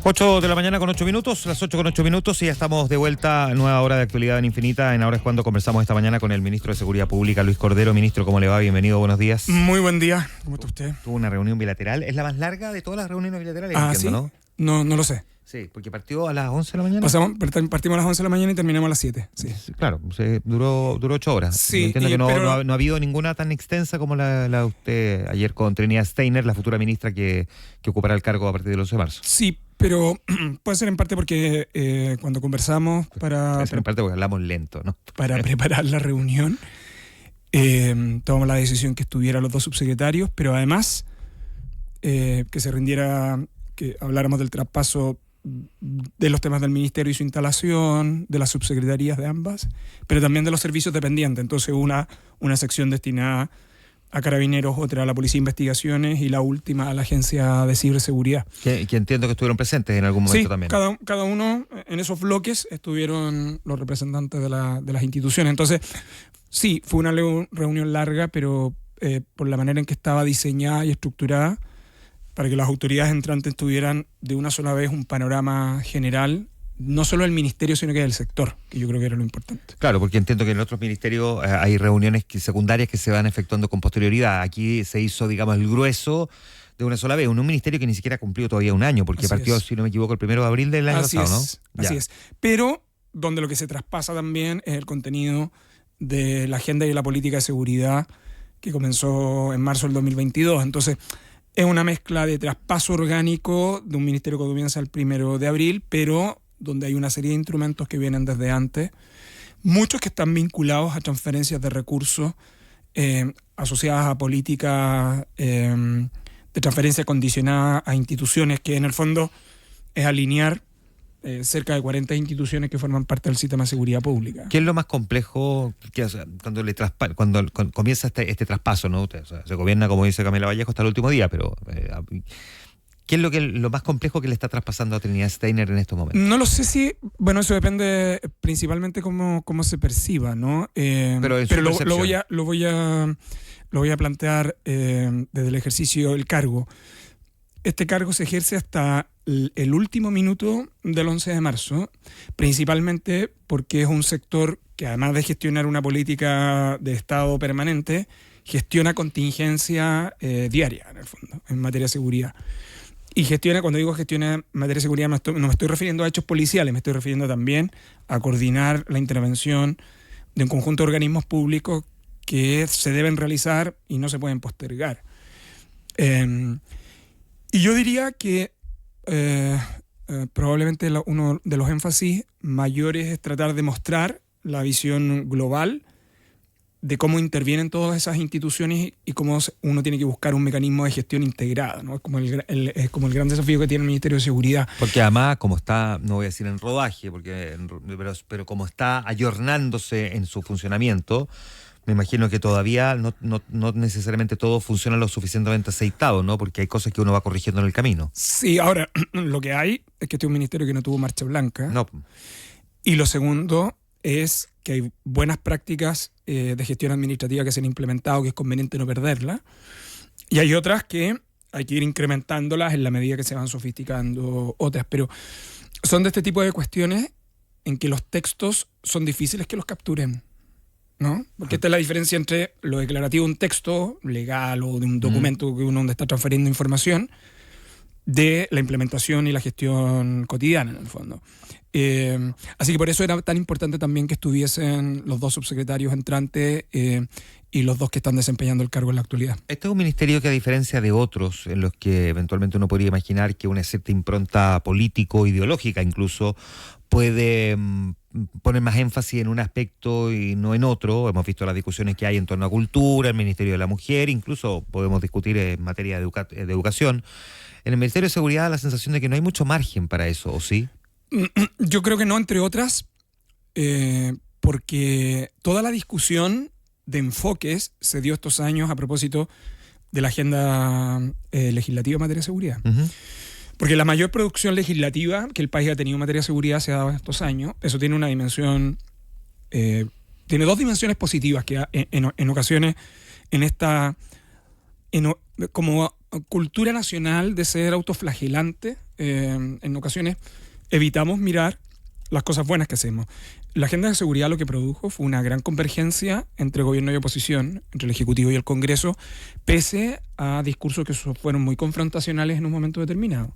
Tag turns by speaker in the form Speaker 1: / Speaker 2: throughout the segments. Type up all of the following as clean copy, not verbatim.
Speaker 1: 8 de la mañana con 8 minutos, las 8 con 8 minutos y ya estamos de vuelta. Nueva hora de actualidad en Infinita. En Ahora es cuando conversamos esta mañana con el ministro de Seguridad Pública, Luis Cordero. Ministro, ¿cómo le va? Bienvenido, buenos días.
Speaker 2: Muy buen día, ¿cómo está usted?
Speaker 1: Tuvo una reunión bilateral. ¿Es la más larga de todas las reuniones bilaterales?
Speaker 2: Entiendo,
Speaker 1: ¿sí?
Speaker 2: ¿no? No lo sé.
Speaker 1: Sí, porque partió a las 11 de la mañana.
Speaker 2: Partimos a las 11 de la mañana y terminamos a las 7. Sí.
Speaker 1: Claro, duró 8 horas.
Speaker 2: Sí,
Speaker 1: entiendo que no ha habido ninguna tan extensa como la de usted ayer con Trinidad Steiner, la futura ministra que ocupará el cargo a partir del 11 de marzo.
Speaker 2: Sí, pero puede ser en parte porque cuando conversamos
Speaker 1: puede ser en parte porque hablamos lento, ¿no?
Speaker 2: Para preparar la reunión, tomamos la decisión que estuvieran los dos subsecretarios, pero además que se rindiera, que habláramos del traspaso de los temas del ministerio y su instalación, de las subsecretarías de ambas, pero también de los servicios dependientes. Entonces una sección destinada a Carabineros, otra a la Policía de Investigaciones y la última a la Agencia de Ciberseguridad.
Speaker 1: Que entiendo que estuvieron presentes en algún momento también.
Speaker 2: Cada uno en esos bloques estuvieron los representantes de las instituciones. Entonces, sí, fue una reunión larga, pero por la manera en que estaba diseñada y estructurada, para que las autoridades entrantes tuvieran de una sola vez un panorama general, no solo del ministerio, sino que del sector, que yo creo que era lo importante.
Speaker 1: Claro, porque entiendo que en otros ministerios hay reuniones secundarias que se van efectuando con posterioridad. Aquí se hizo, digamos, el grueso de una sola vez. Un ministerio que ni siquiera ha cumplido todavía un año, porque partió, si no me equivoco, el 1 de abril del año pasado, ¿no?
Speaker 2: Así es. Pero donde lo que se traspasa también es el contenido de la agenda y la política de seguridad que comenzó en marzo del 2022. Entonces, es una mezcla de traspaso orgánico de un ministerio que comienza el 1 de abril, pero donde hay una serie de instrumentos que vienen desde antes, muchos que están vinculados a transferencias de recursos asociadas a políticas de transferencia condicionada a instituciones, que en el fondo es alinear cerca de 40 instituciones que forman parte del sistema de seguridad pública.
Speaker 1: ¿Qué es lo más complejo cuando comienza este traspaso, ¿no? O sea, se gobierna, como dice Camila Vallejo, hasta el último día, pero ¿qué es lo más complejo que le está traspasando a Trinidad Steiner en estos momentos?
Speaker 2: No lo sé si... Bueno, eso depende principalmente cómo se perciba, ¿no? Pero lo voy a plantear desde el ejercicio del cargo. Este cargo se ejerce hasta el último minuto del 11 de marzo, principalmente porque es un sector que, además de gestionar una política de Estado permanente, gestiona contingencia diaria, en el fondo, en materia de seguridad. Y cuando digo gestiona en materia de seguridad, no me estoy refiriendo a hechos policiales, me estoy refiriendo también a coordinar la intervención de un conjunto de organismos públicos que se deben realizar y no se pueden postergar. Y yo diría que probablemente uno de los énfasis mayores es tratar de mostrar la visión global de cómo intervienen todas esas instituciones y cómo uno tiene que buscar un mecanismo de gestión integrada, ¿no? Es como el gran desafío que tiene el Ministerio de Seguridad.
Speaker 1: Porque además, como está, no voy a decir en rodaje, pero como está ayornándose en su funcionamiento, me imagino que todavía no necesariamente todo funciona lo suficientemente aceitado, ¿no? Porque hay cosas que uno va corrigiendo en el camino.
Speaker 2: Sí, ahora, lo que hay es que este es un ministerio que no tuvo marcha blanca.
Speaker 1: No.
Speaker 2: Y lo segundo es que hay buenas prácticas de gestión administrativa que se han implementado, que es conveniente no perderlas. Y hay otras que hay que ir incrementándolas en la medida que se van sofisticando otras. Pero son de este tipo de cuestiones en que los textos son difíciles que los capturen, ¿no? Porque esta es la diferencia entre lo declarativo de un texto legal o de un documento que uno está transfiriendo información, de la implementación y la gestión cotidiana, en el fondo. Así que por eso era tan importante también que estuviesen los dos subsecretarios entrantes y los dos que están desempeñando el cargo en la actualidad.
Speaker 1: Este es un ministerio que, a diferencia de otros en los que eventualmente uno podría imaginar que una cierta impronta político-ideológica incluso puede poner más énfasis en un aspecto y no en otro. Hemos visto las discusiones que hay en torno a cultura, el Ministerio de la Mujer, incluso podemos discutir en materia de educación. En el Ministerio de Seguridad da la sensación de que no hay mucho margen para eso, ¿o sí?
Speaker 2: Yo creo que no, entre otras, porque toda la discusión de enfoques se dio estos años a propósito de la agenda legislativa en materia de seguridad. Uh-huh. Porque la mayor producción legislativa que el país ha tenido en materia de seguridad se ha dado en estos años. Eso tiene una dimensión, tiene dos dimensiones positivas que en ocasiones como cultura nacional de ser autoflagelante. En ocasiones evitamos mirar las cosas buenas que hacemos. La agenda de seguridad lo que produjo fue una gran convergencia entre gobierno y oposición, entre el Ejecutivo y el Congreso, pese a discursos que fueron muy confrontacionales en un momento determinado.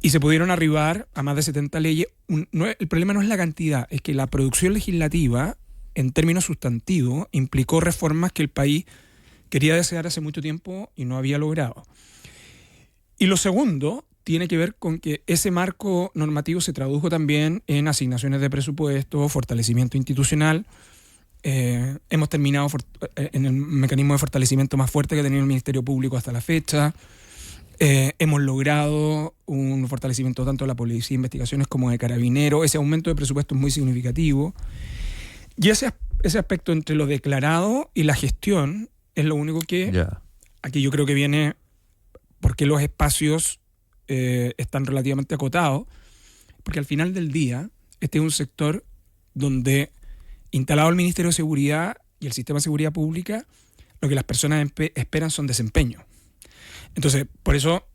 Speaker 2: Y se pudieron arribar a más de 70 leyes. El problema no es la cantidad, es que la producción legislativa, en términos sustantivos, implicó reformas que el país quería desear hace mucho tiempo y no había logrado. Y lo segundo tiene que ver con que ese marco normativo se tradujo también en asignaciones de presupuesto, fortalecimiento institucional. Hemos terminado en el mecanismo de fortalecimiento más fuerte que ha tenido el Ministerio Público hasta la fecha. Hemos logrado un fortalecimiento tanto de la Policía de Investigaciones como de Carabineros. Ese aumento de presupuesto es muy significativo. Y ese aspecto entre lo declarado y la gestión es lo único que aquí yo creo que viene porque los espacios están relativamente acotados, porque al final del día este es un sector donde, instalado el Ministerio de Seguridad y el Sistema de Seguridad Pública, lo que las personas esperan son desempeño. Entonces, por eso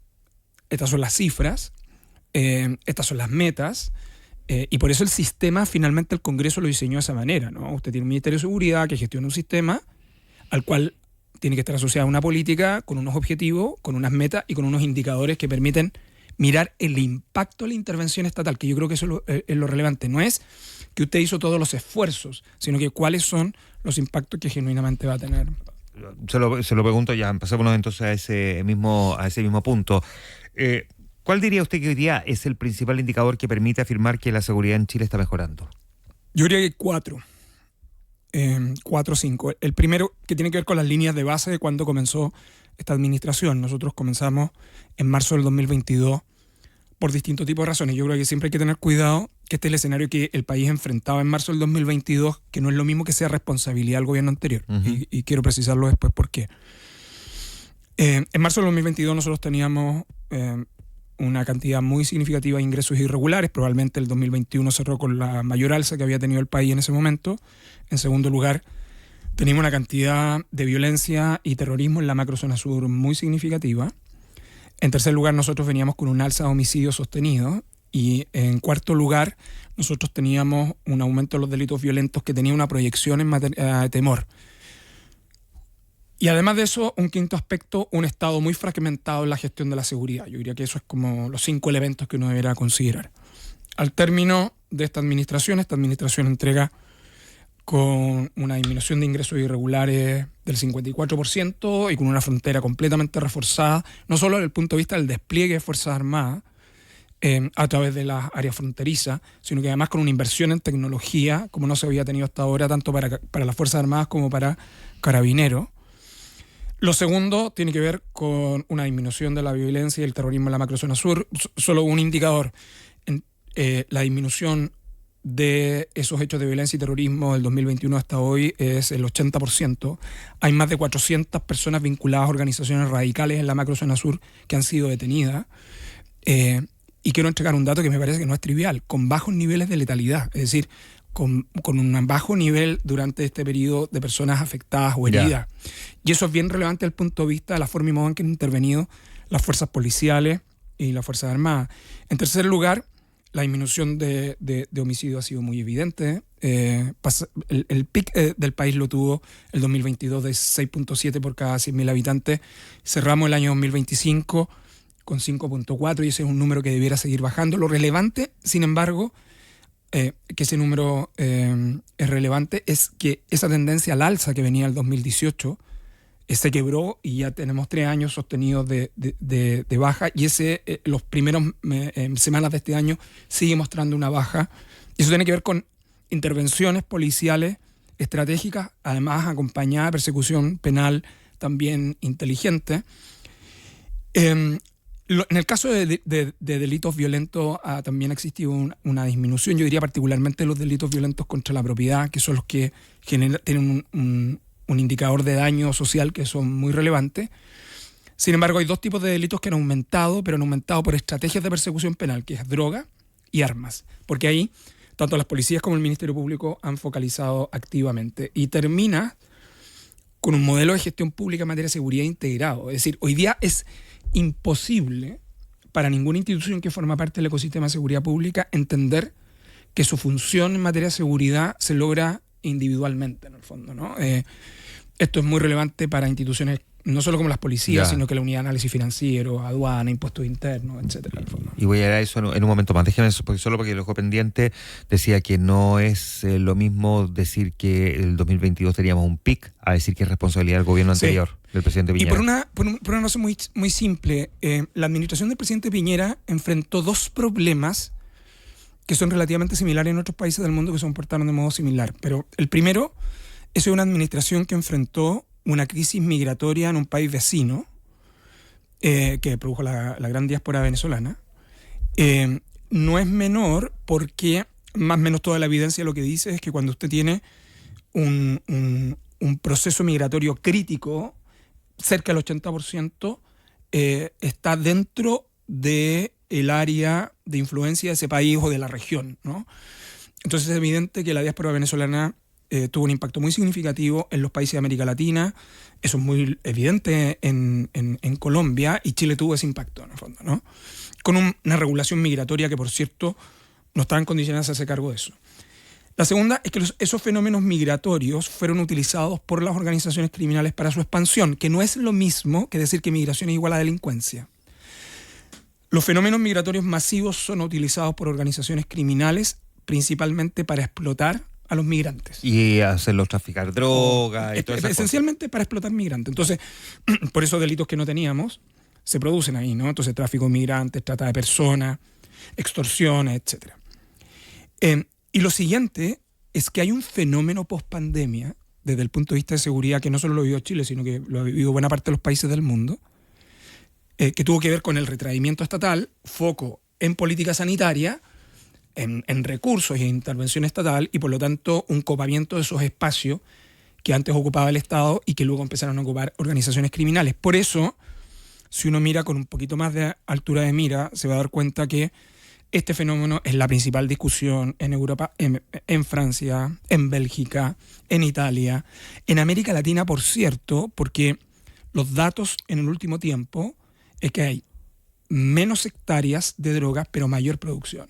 Speaker 2: estas son las cifras, estas son las metas, y por eso el sistema, finalmente el Congreso lo diseñó de esa manera, ¿no? Usted tiene un Ministerio de Seguridad que gestiona un sistema al cual tiene que estar asociada una política con unos objetivos, con unas metas y con unos indicadores que permiten mirar el impacto de la intervención estatal, que yo creo que eso es lo relevante. No es que usted hizo todos los esfuerzos, sino que cuáles son los impactos que genuinamente va a tener.
Speaker 1: Se lo pregunto ya, pasémonos entonces a ese mismo punto. ¿Cuál diría usted que hoy día es el principal indicador que permite afirmar que la seguridad en Chile está mejorando?
Speaker 2: Yo diría que hay 4 o 5. El primero, que tiene que ver con las líneas de base de cuando comenzó esta administración. Nosotros comenzamos en marzo del 2022 por distintos tipos de razones. Yo creo que siempre hay que tener cuidado, que este es el escenario que el país enfrentaba en marzo del 2022, que no es lo mismo que sea responsabilidad del gobierno anterior. Uh-huh. Y quiero precisarlo después por qué. En marzo del 2022 nosotros teníamos una cantidad muy significativa de ingresos irregulares. Probablemente el 2021 cerró con la mayor alza que había tenido el país en ese momento. En segundo lugar, teníamos una cantidad de violencia y terrorismo en la macrozona sur muy significativa. En tercer lugar, nosotros veníamos con un alza de homicidios sostenido. Y en cuarto lugar, nosotros teníamos un aumento de los delitos violentos que tenía una proyección en materia de temor. Y además de eso, un quinto aspecto, un Estado muy fragmentado en la gestión de la seguridad. Yo diría que eso es como los 5 elementos que uno deberá considerar. Al término de esta administración entrega con una disminución de ingresos irregulares del 54% y con una frontera completamente reforzada, no solo desde el punto de vista del despliegue de Fuerzas Armadas a través de las áreas fronterizas, sino que además con una inversión en tecnología como no se había tenido hasta ahora, tanto para las Fuerzas Armadas como para Carabineros. Lo segundo tiene que ver con una disminución de la violencia y el terrorismo en la macrozona sur. Solo un indicador, la disminución de esos hechos de violencia y terrorismo del 2021 hasta hoy es el 80%. Hay más de 400 personas vinculadas a organizaciones radicales en la macrozona sur que han sido detenidas. Y quiero entregar un dato que me parece que no es trivial, con bajos niveles de letalidad, es decir, con un bajo nivel durante este periodo de personas afectadas o heridas. Y eso es bien relevante desde el punto de vista de la forma y modo en que han intervenido las fuerzas policiales y las Fuerzas Armadas. En tercer lugar, la disminución de homicidios ha sido muy evidente. El pic del país lo tuvo el 2022 de 6.7 por cada 100.000 habitantes. Cerramos el año 2025 con 5.4 y ese es un número que debiera seguir bajando. Lo relevante, sin embargo, que ese número es relevante, es que esa tendencia al alza que venía el 2018 se quebró y ya tenemos 3 años sostenidos de baja y los primeros semanas de este año sigue mostrando una baja. Y eso tiene que ver con intervenciones policiales estratégicas, además acompañada de persecución penal también inteligente. En el caso de delitos violentos también ha existido una disminución, yo diría particularmente los delitos violentos contra la propiedad, que son los que tienen un indicador de daño social que son muy relevantes. Sin embargo, hay 2 tipos de delitos que han aumentado, pero han aumentado por estrategias de persecución penal, que es droga y armas, porque ahí tanto las policías como el Ministerio Público han focalizado activamente. Y termina con un modelo de gestión pública en materia de seguridad integrado. Es decir, hoy día es imposible para ninguna institución que forma parte del ecosistema de seguridad pública entender que su función en materia de seguridad se logra individualmente, en el fondo, ¿no? Esto es muy relevante para instituciones no solo como las policías, sino que la unidad de análisis financiero, aduana, impuestos internos, etcétera.
Speaker 1: Y voy a ir a eso en un momento más. Déjame eso, solo porque el ojo pendiente decía que no es lo mismo decir que el 2022 teníamos un pic a decir que es responsabilidad del gobierno anterior, del presidente Piñera.
Speaker 2: Y por una razón muy, muy simple, la administración del presidente Piñera enfrentó dos problemas que son relativamente similares en otros países del mundo que se comportaron de modo similar. Pero el primero es una administración que enfrentó una crisis migratoria en un país vecino que produjo la gran diáspora venezolana. No es menor porque más o menos toda la evidencia lo que dice es que cuando usted tiene un proceso migratorio crítico, cerca del 80% está dentro del área de influencia de ese país o de la región, ¿no? Entonces es evidente que la diáspora venezolana tuvo un impacto muy significativo en los países de América Latina. Eso es muy evidente en Colombia, y Chile tuvo ese impacto, en el fondo, ¿no? Con una regulación migratoria que, por cierto, no estaba en condiciones de hacerse cargo de eso. La segunda es que esos fenómenos migratorios fueron utilizados por las organizaciones criminales para su expansión, que no es lo mismo que decir que migración es igual a delincuencia. Los fenómenos migratorios masivos son utilizados por organizaciones criminales principalmente para explotar a los migrantes.
Speaker 1: Y hacerlos traficar droga y todo eso.
Speaker 2: Esencialmente para explotar migrantes. Entonces, por esos delitos que no teníamos se producen ahí, ¿no? Entonces, tráfico de migrantes, trata de personas, extorsiones, etc. Y lo siguiente es que hay un fenómeno post-pandemia, desde el punto de vista de seguridad, que no solo lo vivió Chile, sino que lo ha vivido buena parte de los países del mundo, que tuvo que ver con el retraimiento estatal, foco en política sanitaria, en recursos y en intervención estatal, y por lo tanto un copamiento de esos espacios que antes ocupaba el Estado y que luego empezaron a ocupar organizaciones criminales. Por eso, si uno mira con un poquito más de altura de mira, se va a dar cuenta que este fenómeno es la principal discusión en Europa, en Francia, en Bélgica, en Italia, en América Latina, por cierto, porque los datos en el último tiempo es que hay menos hectáreas de drogas, pero mayor producción.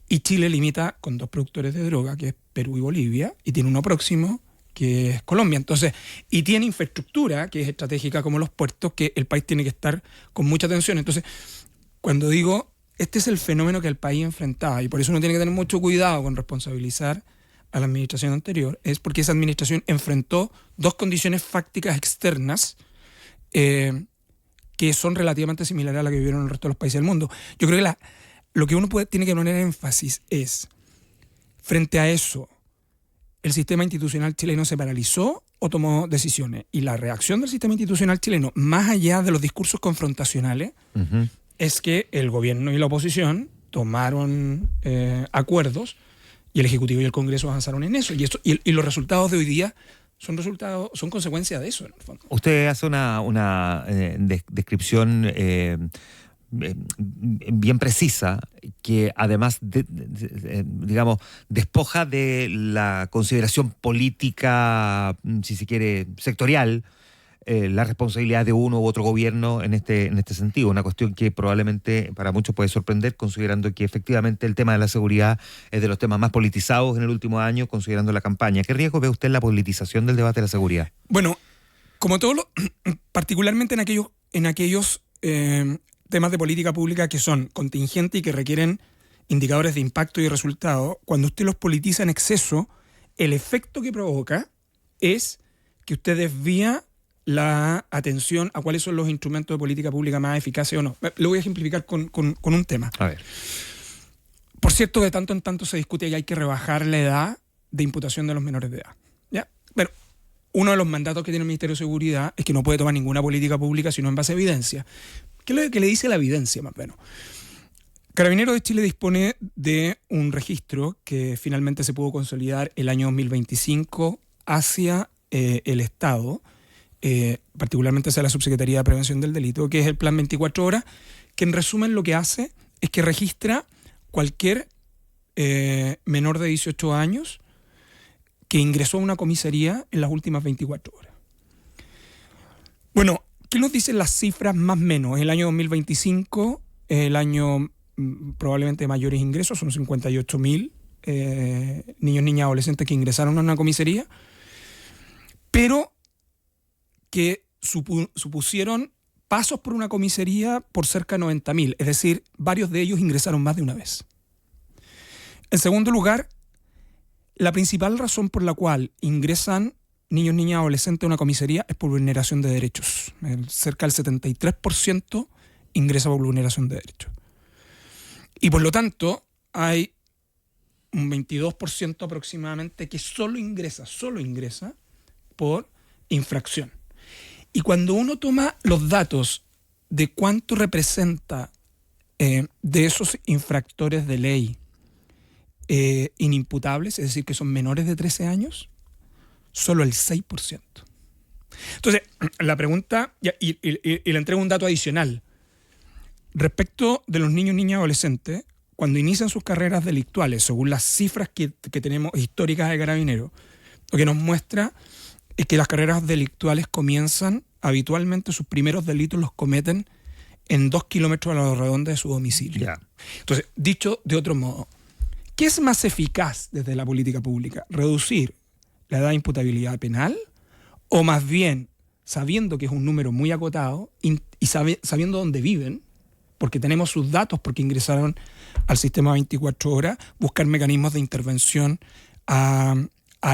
Speaker 2: Y Chile limita con dos productores de droga, que es Perú y Bolivia, y tiene uno próximo, que es Colombia. Entonces, y tiene infraestructura, que es estratégica, como los puertos, que el país tiene que estar con mucha atención. Entonces, cuando digo, este es el fenómeno que el país enfrentaba, y por eso uno tiene que tener mucho cuidado con responsabilizar a la administración anterior, es porque esa administración enfrentó dos condiciones fácticas externas que son relativamente similares a las que vivieron el resto de los países del mundo. Yo creo que lo que uno tiene que poner énfasis es, frente a eso, ¿el sistema institucional chileno se paralizó o tomó decisiones? Y la reacción del sistema institucional chileno, más allá de los discursos confrontacionales, es que el gobierno y la oposición tomaron acuerdos, y el Ejecutivo y el Congreso avanzaron en eso. Y los resultados de hoy día son consecuencia de eso, en el fondo.
Speaker 1: Usted hace una descripción bien precisa, que además digamos despoja de la consideración política, si se quiere, sectorial, la responsabilidad de uno u otro gobierno en este sentido. Una cuestión que probablemente para muchos puede sorprender, considerando que efectivamente el tema de la seguridad es de los temas más politizados en el último año, considerando la campaña. ¿Qué riesgo ve usted en la politización del debate de la seguridad?
Speaker 2: Bueno, como todo particularmente en aquellos temas de política pública que son contingentes y que requieren indicadores de impacto y resultado, cuando usted los politiza en exceso, el efecto que provoca es que usted desvía la atención a cuáles son los instrumentos de política pública más eficaces o no. Lo voy a ejemplificar con un tema.
Speaker 1: A ver.
Speaker 2: Por cierto, de tanto en tanto se discute que hay que rebajar la edad de imputación de los menores de edad. ¿Ya? Pero uno de los mandatos que tiene el Ministerio de Seguridad es que no puede tomar ninguna política pública sino en base a evidencia. ¿Qué es lo que le dice la evidencia, más o menos? Carabineros de Chile dispone de un registro que finalmente se pudo consolidar el año 2025 hacia el Estado, particularmente hacia la Subsecretaría de Prevención del Delito, que es el Plan 24 Horas, que en resumen lo que hace es que registra cualquier menor de 18 años que ingresó a una comisaría en las últimas 24 horas. Bueno, ¿qué nos dicen las cifras más o menos? El año 2025 es el año probablemente de mayores ingresos, son 58.000 niños, niñas, adolescentes que ingresaron a una comisaría, pero que supusieron pasos por una comisaría por cerca de 90.000, es decir, varios de ellos ingresaron más de una vez. En segundo lugar, la principal razón por la cual ingresan niños, niñas, adolescentes a una comisaría es por vulneración de derechos. Cerca del 73% ingresa por vulneración de derechos. Y por lo tanto, hay un 22% aproximadamente que solo ingresa por infracción. Y cuando uno toma los datos de cuánto representa de esos infractores de ley inimputables, es decir, que son menores de 13 años, solo el 6%. Entonces, la pregunta, y le entrego un dato adicional. Respecto de los niños, niñas, adolescentes, cuando inician sus carreras delictuales, según las cifras que tenemos históricas de Carabineros, lo que nos muestra es que las carreras delictuales comienzan, habitualmente sus primeros delitos los cometen en 2 kilómetros a la redonda de su domicilio. Yeah. Entonces, dicho de otro modo, ¿qué es más eficaz desde la política pública? ¿Reducir la edad de imputabilidad penal? ¿O más bien, sabiendo que es un número muy acotado y sabiendo dónde viven, porque tenemos sus datos, porque ingresaron al sistema 24 horas, buscar mecanismos de intervención a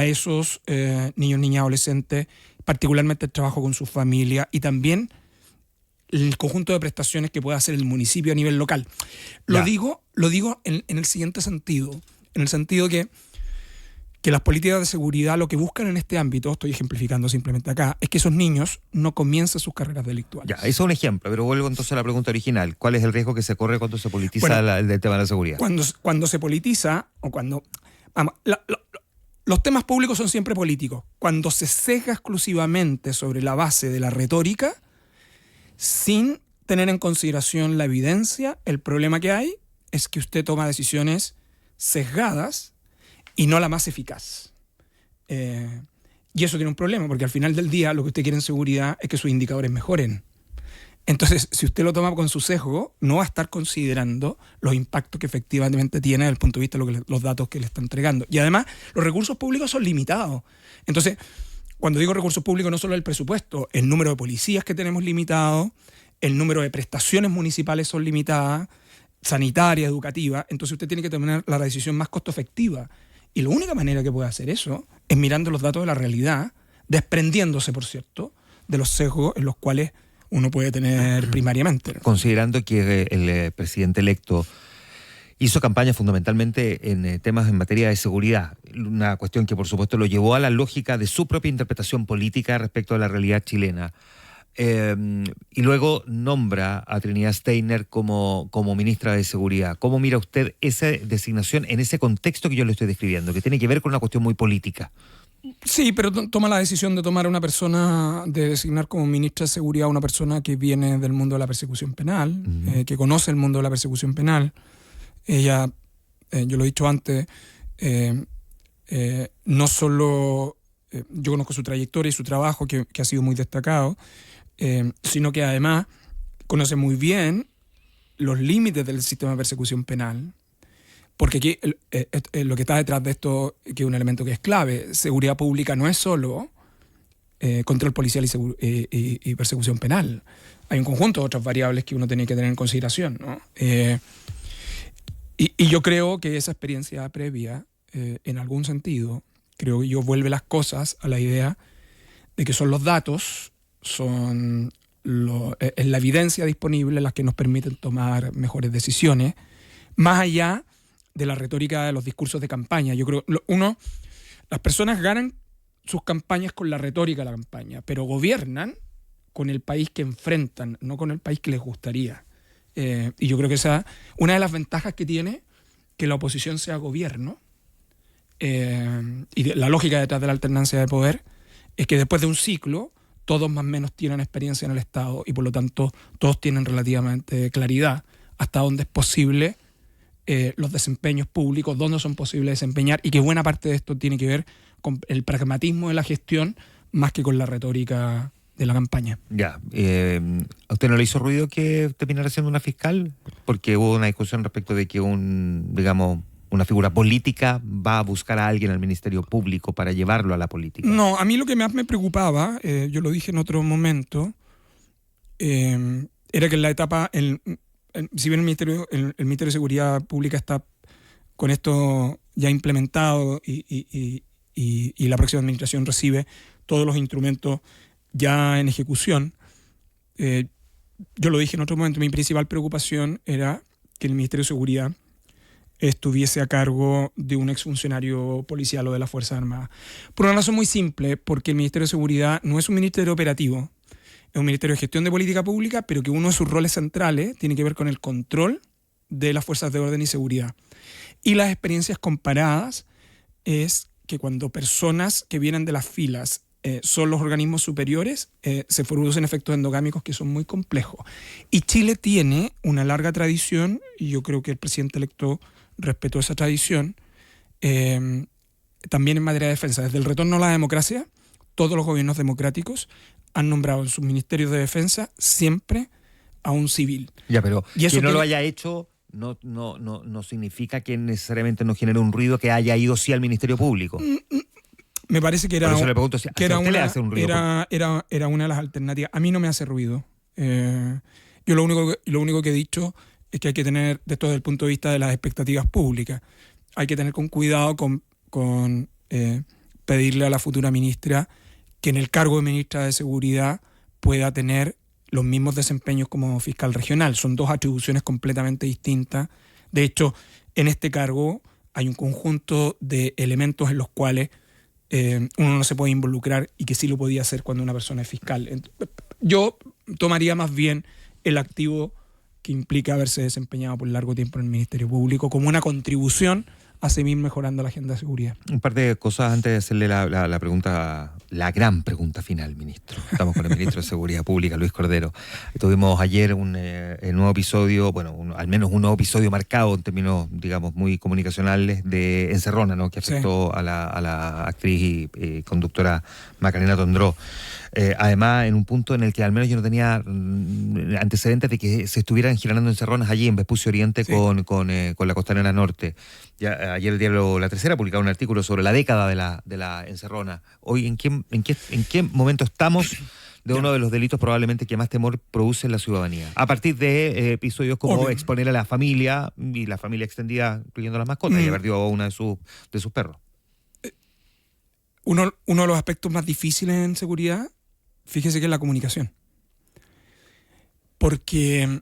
Speaker 2: esos niños, niñas, adolescentes, particularmente el trabajo con su familia y también el conjunto de prestaciones que puede hacer el municipio a nivel local? Lo digo en el siguiente sentido, en el sentido que las políticas de seguridad lo que buscan en este ámbito, estoy ejemplificando simplemente acá, es que esos niños no comiencen sus carreras delictuales.
Speaker 1: Ya, eso es un ejemplo, pero vuelvo entonces a la pregunta original. ¿Cuál es el riesgo que se corre cuando se politiza el tema de la seguridad?
Speaker 2: Cuando se politiza, o cuando... los temas públicos son siempre políticos. Cuando se sesga exclusivamente sobre la base de la retórica, sin tener en consideración la evidencia, el problema que hay es que usted toma decisiones sesgadas y no la más eficaz. Y eso tiene un problema, porque al final del día lo que usted quiere en seguridad es que sus indicadores mejoren. Entonces, si usted lo toma con su sesgo, no va a estar considerando los impactos que efectivamente tiene desde el punto de vista de los datos que le está entregando. Y además, los recursos públicos son limitados. Entonces, cuando digo recursos públicos, no solo el presupuesto, el número de policías que tenemos limitado, el número de prestaciones municipales son limitadas, sanitaria, educativa. Entonces usted tiene que tomar la decisión más costo efectiva. Y la única manera que puede hacer eso es mirando los datos de la realidad, desprendiéndose, por cierto, de los sesgos en los cuales uno puede tener primariamente.
Speaker 1: Considerando que el presidente electo hizo campaña fundamentalmente en temas en materia de seguridad, una cuestión que por supuesto lo llevó a la lógica de su propia interpretación política respecto a la realidad chilena. Y luego nombra a Trinidad Steiner como ministra de Seguridad. ¿Cómo mira usted esa designación en ese contexto que yo le estoy describiendo, que tiene que ver con una cuestión muy política?
Speaker 2: Sí, pero toma la decisión de tomar a una persona, de designar como ministra de Seguridad a una persona que viene del mundo de la persecución penal, que conoce el mundo de la persecución penal. Ella, yo lo he dicho antes, no solo yo conozco su trayectoria y su trabajo, que ha sido muy destacado, sino que además conoce muy bien los límites del sistema de persecución penal, porque aquí lo que está detrás de esto, que es un elemento que es clave, seguridad pública no es solo control policial y persecución penal. Hay un conjunto de otras variables que uno tiene que tener en consideración, ¿no? Y yo creo que esa experiencia previa, en algún sentido, creo que yo vuelve las cosas a la idea de que son los datos, es la evidencia disponible las que nos permiten tomar mejores decisiones, más allá de la retórica de los discursos de campaña. Yo creo, las personas ganan sus campañas con la retórica de la campaña, pero gobiernan con el país que enfrentan, no con el país que les gustaría. Y yo creo que esa una de las ventajas que tiene que la oposición sea gobierno, y la lógica detrás de la alternancia de poder es que después de un ciclo todos más o menos tienen experiencia en el Estado y por lo tanto todos tienen relativamente claridad hasta dónde es posible los desempeños públicos, dónde son posibles desempeñar, y que buena parte de esto tiene que ver con el pragmatismo de la gestión más que con la retórica la campaña.
Speaker 1: Ya. ¿A usted no le hizo ruido que terminara siendo una fiscal? Porque hubo una discusión respecto de que una figura política va a buscar a alguien al Ministerio Público para llevarlo a la política.
Speaker 2: No, a mí lo que más me preocupaba, yo lo dije en otro momento, era que en la etapa, si bien el Ministerio de Seguridad Pública está con esto ya implementado y la próxima administración recibe todos los instrumentos ya en ejecución, yo lo dije en otro momento, mi principal preocupación era que el Ministerio de Seguridad estuviese a cargo de un exfuncionario policial o de las Fuerzas Armadas. Por una razón muy simple, porque el Ministerio de Seguridad no es un ministerio operativo, es un ministerio de gestión de política pública, pero que uno de sus roles centrales tiene que ver con el control de las fuerzas de orden y seguridad. Y las experiencias comparadas es que cuando personas que vienen de las filas son los organismos superiores, se producen efectos endogámicos que son muy complejos. Y Chile tiene una larga tradición, y yo creo que el presidente electo respetó esa tradición, también en materia de defensa. Desde el retorno a la democracia, todos los gobiernos democráticos han nombrado en sus ministerios de defensa siempre a un civil.
Speaker 1: Ya, pero que no lo haya hecho no significa que necesariamente no genere un ruido que haya ido sí al Ministerio Público.
Speaker 2: Me parece que era,
Speaker 1: era
Speaker 2: una de las alternativas. A mí no me hace ruido. Yo lo único que he dicho es que hay que tener, desde el punto de vista de las expectativas públicas, hay que tener con cuidado con pedirle a la futura ministra que en el cargo de ministra de Seguridad pueda tener los mismos desempeños como fiscal regional. Son dos atribuciones completamente distintas. De hecho, en este cargo hay un conjunto de elementos en los cuales uno no se puede involucrar y que sí lo podía hacer cuando una persona es fiscal. Yo tomaría más bien el activo que implica haberse desempeñado por largo tiempo en el Ministerio Público como una contribución a seguir mejorando la agenda de seguridad.
Speaker 1: Un par de cosas antes de hacerle la pregunta, la gran pregunta final, ministro. Estamos con el ministro de Seguridad Pública, Luis Cordero. Tuvimos ayer un nuevo episodio, al menos un nuevo episodio marcado en términos, digamos, muy comunicacionales de Encerrona, ¿no? Que afectó a la actriz y conductora Macarena Tondró. Además, en un punto en el que al menos yo no tenía antecedentes de que se estuvieran generando encerronas allí en Vespucio Oriente, sí, con la Costanera Norte. Ya, ayer el diario La Tercera publicaba un artículo sobre la década de la encerrona. Hoy, ¿en qué momento estamos de uno de los delitos probablemente que más temor produce en la ciudadanía? A partir de episodios como exponer a la familia y la familia extendida, incluyendo las mascotas, y haber perdido a una de sus perros.
Speaker 2: Uno de los aspectos más difíciles en seguridad, fíjese que es la comunicación. Porque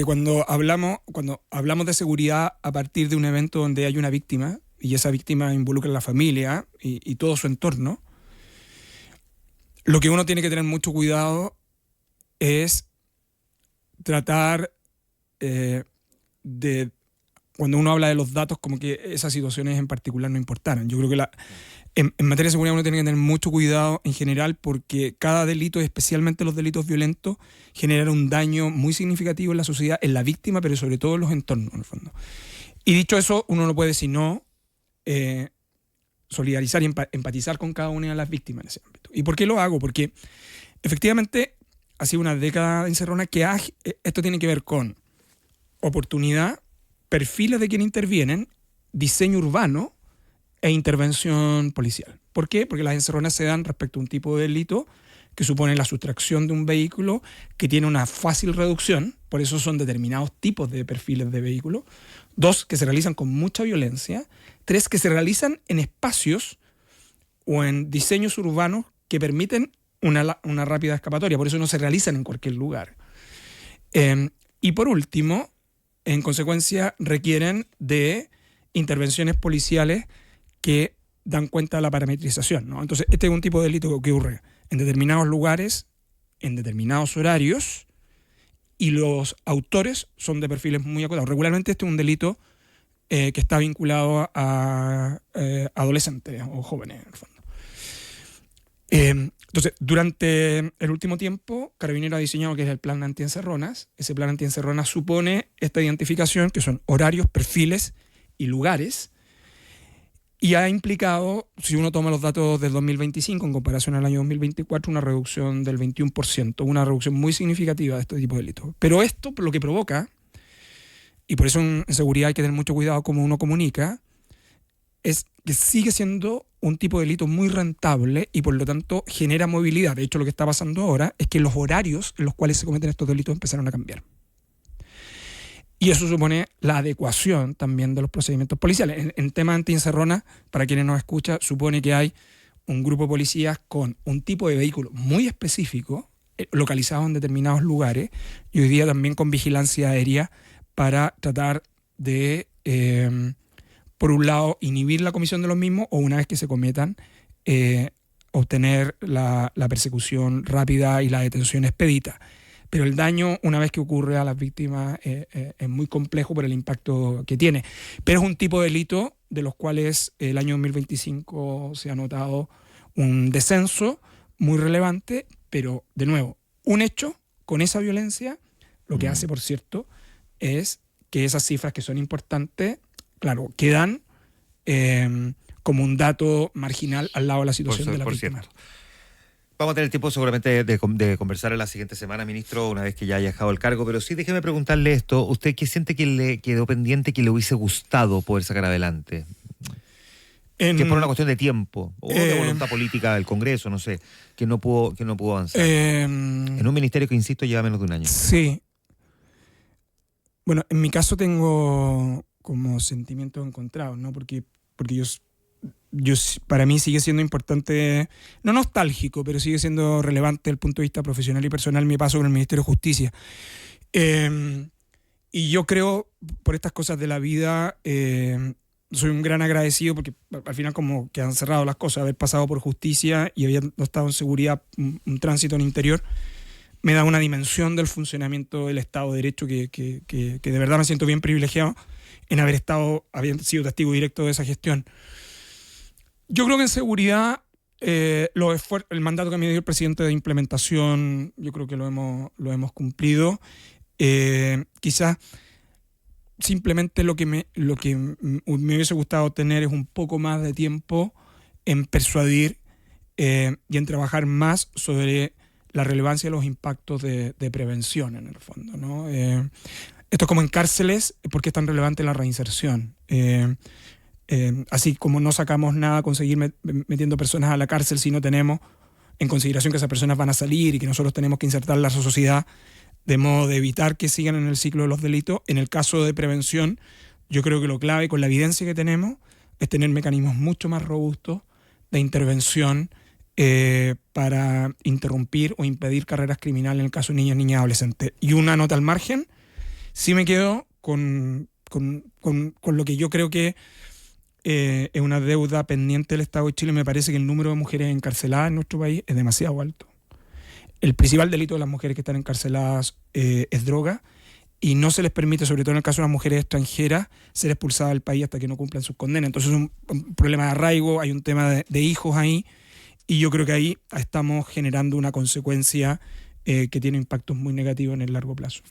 Speaker 2: cuando hablamos de seguridad a partir de un evento donde hay una víctima, y esa víctima involucra a la familia y todo su entorno, lo que uno tiene que tener mucho cuidado es tratar de, cuando uno habla de los datos, como que esas situaciones en particular no importaran. Yo creo que en materia de seguridad uno tiene que tener mucho cuidado en general, porque cada delito, especialmente los delitos violentos, generan un daño muy significativo en la sociedad, en la víctima, pero sobre todo en los entornos, en el fondo. Y dicho eso, uno no puede sino solidarizar y empatizar con cada una de las víctimas en ese ámbito. ¿Y por qué lo hago? Porque efectivamente ha sido una década encerrona que esto tiene que ver con oportunidad, perfiles de quienes intervienen, diseño urbano e intervención policial. ¿Por qué? Porque las encerronas se dan respecto a un tipo de delito que supone la sustracción de un vehículo que tiene una fácil reducción, por eso son determinados tipos de perfiles de vehículos. 2, que se realizan con mucha violencia. 3, que se realizan en espacios o en diseños urbanos que permiten una rápida escapatoria, por eso no se realizan en cualquier lugar. Y por último, en consecuencia, requieren de intervenciones policiales que dan cuenta de la parametrización, ¿no? Entonces, este es un tipo de delito que ocurre en determinados lugares, en determinados horarios, y los autores son de perfiles muy acotados. Regularmente este es un delito que está vinculado a adolescentes o jóvenes, en el fondo. Entonces, durante el último tiempo, Carabineros ha diseñado que es el plan antiencerronas. Ese plan antiencerronas supone esta identificación, que son horarios, perfiles y lugares. Y ha implicado, si uno toma los datos del 2025 en comparación al año 2024, una reducción del 21%, una reducción muy significativa de este tipo de delitos. Pero esto lo que provoca, y por eso en seguridad hay que tener mucho cuidado cómo uno comunica, es que sigue siendo un tipo de delito muy rentable y por lo tanto genera movilidad. De hecho, lo que está pasando ahora es que los horarios en los cuales se cometen estos delitos empezaron a cambiar. Y eso supone la adecuación también de los procedimientos policiales. En tema anti-encerrona, para quienes nos escuchan, supone que hay un grupo de policías con un tipo de vehículo muy específico, localizado en determinados lugares, y hoy día también con vigilancia aérea para tratar de, por un lado, inhibir la comisión de los mismos, o una vez que se cometan, obtener la persecución rápida y la detención expedita. Pero el daño, una vez que ocurre a las víctimas, es muy complejo por el impacto que tiene. Pero es un tipo de delito de los cuales el año 2025 se ha notado un descenso muy relevante, pero, de nuevo, un hecho con esa violencia, lo que hace, por cierto, es que esas cifras que son importantes, claro, quedan como un dato marginal al lado de la situación de la víctima.
Speaker 1: Vamos a tener tiempo seguramente de conversar en la siguiente semana, ministro, una vez que ya haya dejado el cargo, pero sí déjeme preguntarle esto. ¿Usted qué siente que le quedó pendiente, que le hubiese gustado poder sacar adelante? Que es por una cuestión de tiempo o de voluntad política del Congreso, no sé, que no pudo avanzar. En un ministerio que, insisto, lleva menos de un año.
Speaker 2: Sí. Bueno, en mi caso tengo como sentimientos encontrados, ¿no? Porque yo, para mí sigue siendo importante, no nostálgico, pero sigue siendo relevante desde el punto de vista profesional y personal mi paso por el Ministerio de Justicia. Y yo creo, por estas cosas de la vida, soy un gran agradecido porque al final como que han cerrado las cosas, haber pasado por justicia y haber estado en seguridad, un tránsito en interior, me da una dimensión del funcionamiento del Estado de Derecho que de verdad me siento bien privilegiado en haber sido testigo directo de esa gestión. Yo creo que en seguridad el mandato que me dio el presidente de implementación, yo creo que lo hemos cumplido. Quizás simplemente lo que me hubiese gustado tener es un poco más de tiempo en persuadir y en trabajar más sobre la relevancia de los impactos de prevención en el fondo, ¿no? Esto es como en cárceles, ¿por qué es tan relevante la reinserción? Así como no sacamos nada con seguir metiendo personas a la cárcel si no tenemos en consideración que esas personas van a salir y que nosotros tenemos que insertarlas a la sociedad de modo de evitar que sigan en el ciclo de los delitos. En el caso de prevención, yo creo que lo clave con la evidencia que tenemos es tener mecanismos mucho más robustos de intervención para interrumpir o impedir carreras criminales en el caso de niños, niñas y adolescentes. Y una nota al margen, sí me quedo con lo que yo creo que es una deuda pendiente del Estado de Chile. Me parece que el número de mujeres encarceladas en nuestro país es demasiado alto. El principal delito de las mujeres que están encarceladas es droga y no se les permite, sobre todo en el caso de las mujeres extranjeras, ser expulsadas del país hasta que no cumplan sus condenas. Entonces es un problema de arraigo, hay un tema de hijos ahí y yo creo que ahí estamos generando una consecuencia que tiene impactos muy negativos en el largo plazo.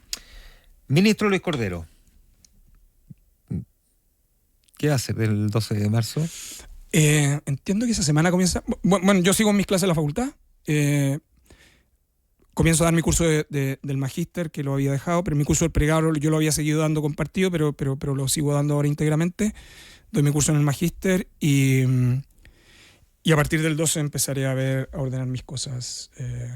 Speaker 1: Ministro Luis Cordero, ¿qué hace del 12 de marzo?
Speaker 2: Entiendo que esa semana comienza... Bueno, yo sigo en mis clases en la facultad. Comienzo a dar mi curso del magíster, que lo había dejado, pero mi curso del pregrado yo lo había seguido dando compartido, pero lo sigo dando ahora íntegramente. Doy mi curso en el magíster y a partir del 12 empezaré a ordenar mis cosas